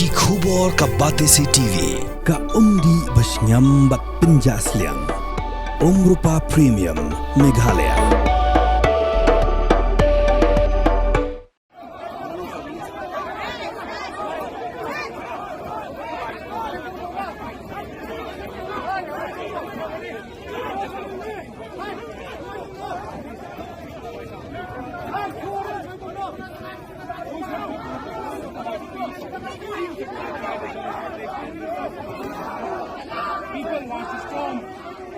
Ki khubor ka Batesi TV. Ka umdi basnyam bat penjaslian. Rupa Premium Meghalaya. People want to storm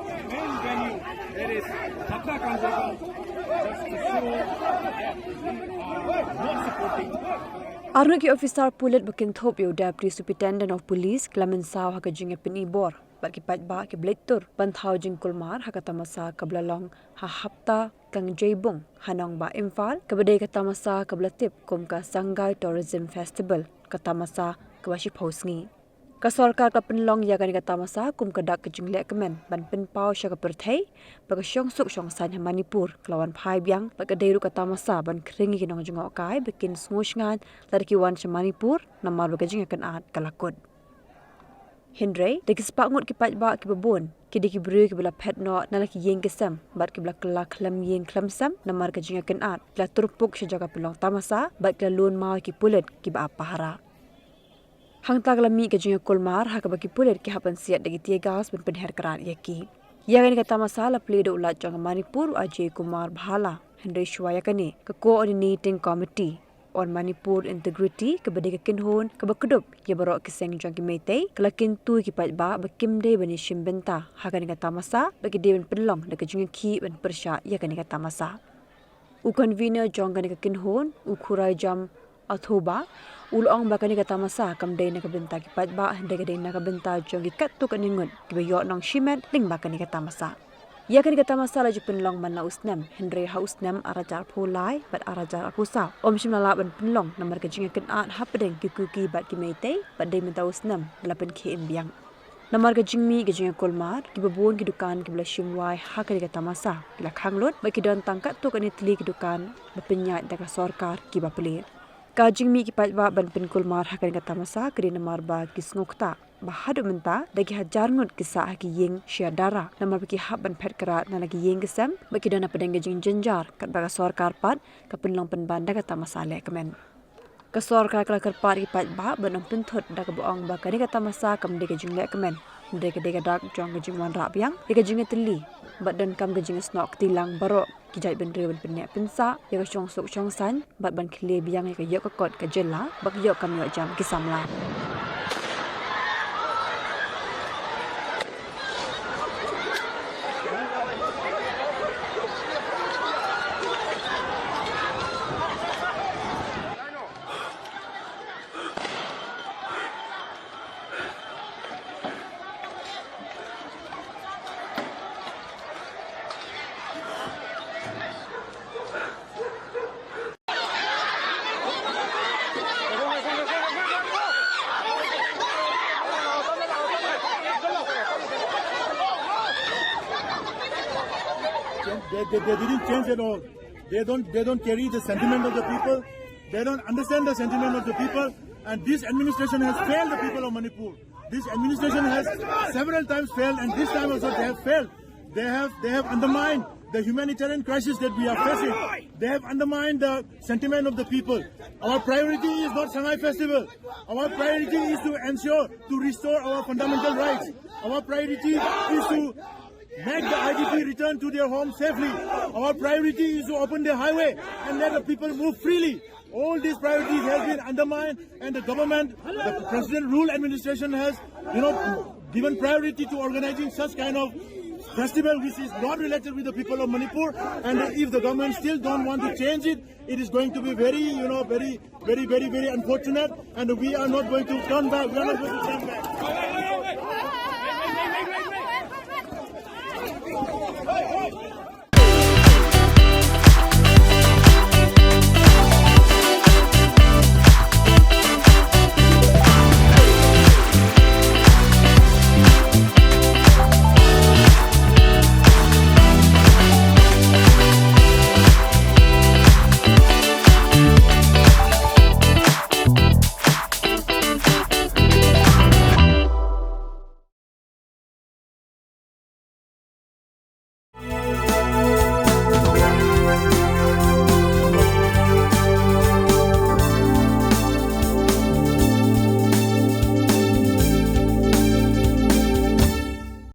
the main venue. There is Dhaka Conservation just to show that we are not supporting. Arnaki Ophisar Pulit Bukin Thopio Deputy Superintendent of Police Mynsaw Hakajing Penibor Baki Paidbah ki Blatur Panthau Pynkulmar Hakatamasa Kablalong Hahapta Kang Jaybung Hanong Ba Imphal Kabade Katamasa Kablatip Kumka Sangai Tourism Festival Katamasa Kawashi Posngi Kasorkar ka penlong yagan Katamasa kum kadak kejinglek kemen ban penpau sya kaperthai bagasyong suk syong san Manipur kelawan Paidbah bagaderu Katamasa ban kringi kinong jengok kai bikin sngusngan larkiwan sya Manipur namar bagajing akan at kalakut Hindre degispak ngut ki Paidbah ki babon kidi ki bru ki bela petno nalaki yeng kesam bat ki bela kelak klam yeng klamsam namar kajing akan at la turpuk sya jaga penlong Tamasa bat ki lun mau ki pulet ki ba pahara Hang taglami ke junga Pynkulmar hakabaki pulet ki hapan siat dagi tiegas ben penher kerat yaki. Yagan kata masalah pledo ulat jang Manipur Ajay Kumar Bhala Hendry Shwayakani ke coordinating committee on Manipur integrity ke badai ke kinhon ke bakedup ye barok kiseng jang ki metei kelakin tu ki Paidbah bakim de bani shimbenta hagan kata masa bagi de ben penlong de ke junga ki ben persya yagan kata masa. U convener jang kan ke kinhon u khurai jam Athoba ulong bakani kata masa kamdai na kabenta ki Paidbah hende na kabenta jongi kattu kaningun ki bayok nong shimet ling bakani kata masa ya kan kata masa laju penlong manla usnam Henry hausnam arajar pulai bat arajar akusa om shimlala ban penlong namar ka jinga kan at hapdeng ki kuki bat ki meitei bat dai menta usnam lapen ki imbiang namar ka jingmi ka jinga Pynkulmar ki babon ki dukan ki bla shimwai hakani kata masa la khanglot ba ki don tangkat tu kan itli ki dukan bapenyat daga sorkar ki bapli Kajing mi ki Paidbah ban Pynkulmar hakan kata masa kri namar ba kisngokta bahadu menta dagi hajar ngut kisah ki yeng syadara namar ki hab ban phet kerat na lagi yeng gesam baki dana pedang gajing jenjar kat baga sorkar pat ka penlong penbanda kata masale kemen ka sorkar kala kerpat ki Paidbah ban penthot da ka boong ba kani kata masa kam de gajing le kemen de ka dak jong gajing wan rap yang de gajing teli bat dan kam gajing snok tilang barok kijai ben re ben penek pensa ya ka chong sok chong san bat ban khle biang ya ka yok ka kot ka jela bak yok kam yo jam kisamla They didn't change at all. They don't carry the sentiment of the people. They don't understand the sentiment of the people. And this administration has failed the people of Manipur. This administration has several times failed, and this time also they have failed. They have undermined the humanitarian crisis that we are facing. They have undermined the sentiment of the people. Our priority is not Shanghai Festival. Our priority is to ensure to restore our fundamental rights. Our priority is to make the IDP return to their homes safely. Our priority is to open the highway and let the people move freely. All these priorities have been undermined, and the government, the President Rule Administration has, given priority to organizing such kind of festival which is not related with the people of Manipur. And if the government still don't want to change it, it is going to be very unfortunate. And we are not going to turn back. We are not going to turn back.